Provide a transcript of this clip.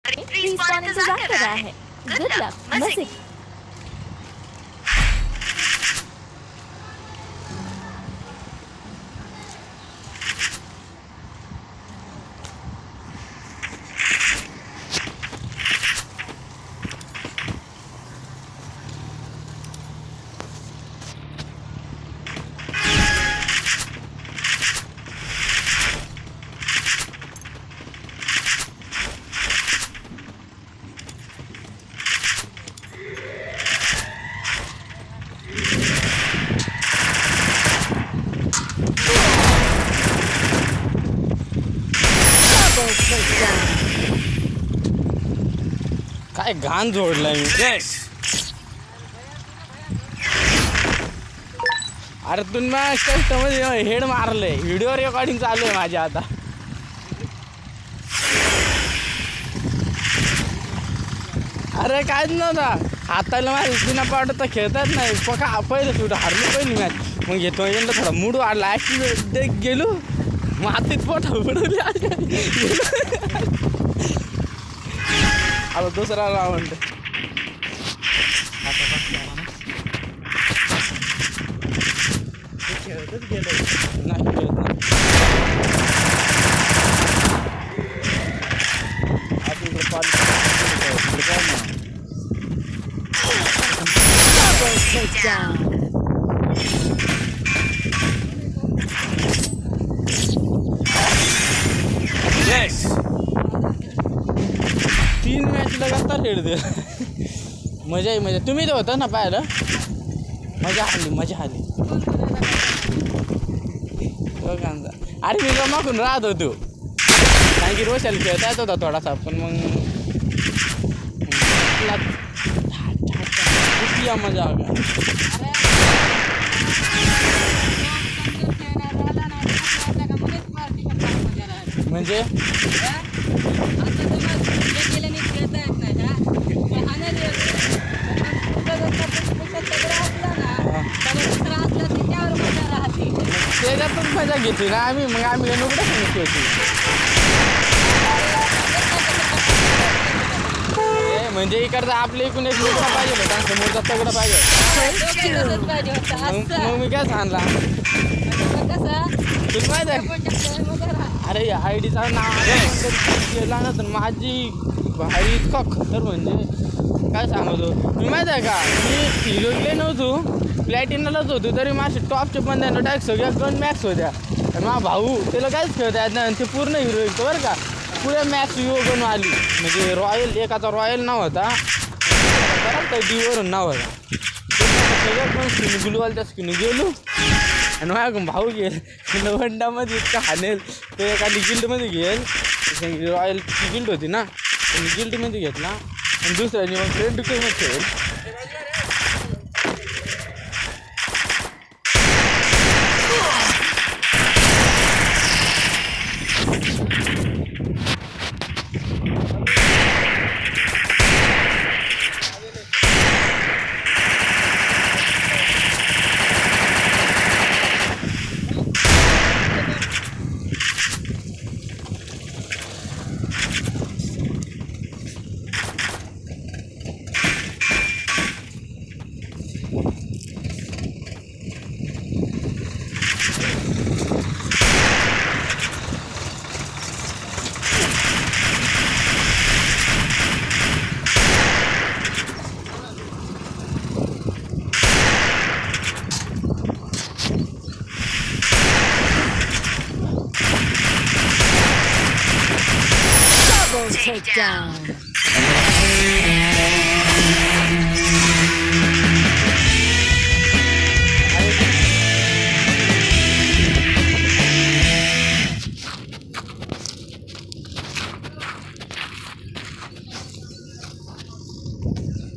Respawn इंतजार कर रहा है। गुड लक, मजे। काय घाण जोडलाय मी. अरे तुम्ही कस्टमध्ये हेड मारलंय. व्हिडिओ रेकॉर्डिंग चालू आहे माझ्या आता. अरे कायच नव्हता हाताला माझ्या बिना पावडर तर खेळतात नाही. पका पहिलं शेवटी हारलो पहिली मॅच. मग घेतो यंदा थोडा मूड वाढला. ॲक्टिव्ह गेलो मातीत पोटा उडवली. आता दुसरा राऊंड. खेळतच गेलो नाही खेळत नाही. आता इकडे पाणी तीन मॅच लगातार खेळ दे. मजा आहे मजा. तुम्ही तर होता ना पाहायला. मजा आली. अरे मी जमाकून राहत होतो कारण की रोशाला खेळता येत होता थोडासा. पण मग मजा आला. म्हणजे त्याच्यातून मजा घेतली ना आम्ही. मग आम्ही नुकडं खेळतो. म्हणजे इकडचा आपल्या इकडून एक नुकडा पाहिजे होता समोरचा तगडा पाहिजे. मग मी काय सांगला तुला माहिती आहे. अरे आयडीचं नाव केला ना तर माझी भारी इतका खतर म्हणजे काय सांगतो. मी माहिती आहे का मी हिरोईनला नव्हतो प्लॅटिनालाच होतो तरी माझे टॉपचे पण त्यांना डायरेक्ट सगळ्या गन मॅक्स होत्या. आणि माझा भाऊ त्याला काहीच खेळता येत नाही. ते पूर्ण हिरो येतो बरं का. पुढे मॅक्स युओ गन आली म्हणजे रॉयल. एकाचा रॉयल नाव होता बरं डीवरून नाव होता. सगळं पण स्किन गुलवालच्या स्किन गेलो. आणि माझ्या भाऊ घेईल वंडामध्ये इतका हानेल. तो एखादी गिल्डमध्ये घेईल रॉयलची गिल्ड होती ना गिल्डमध्ये घेतला. आणि दुसऱ्याने मग फ्रेंड मध्ये खेळेल. Takedown.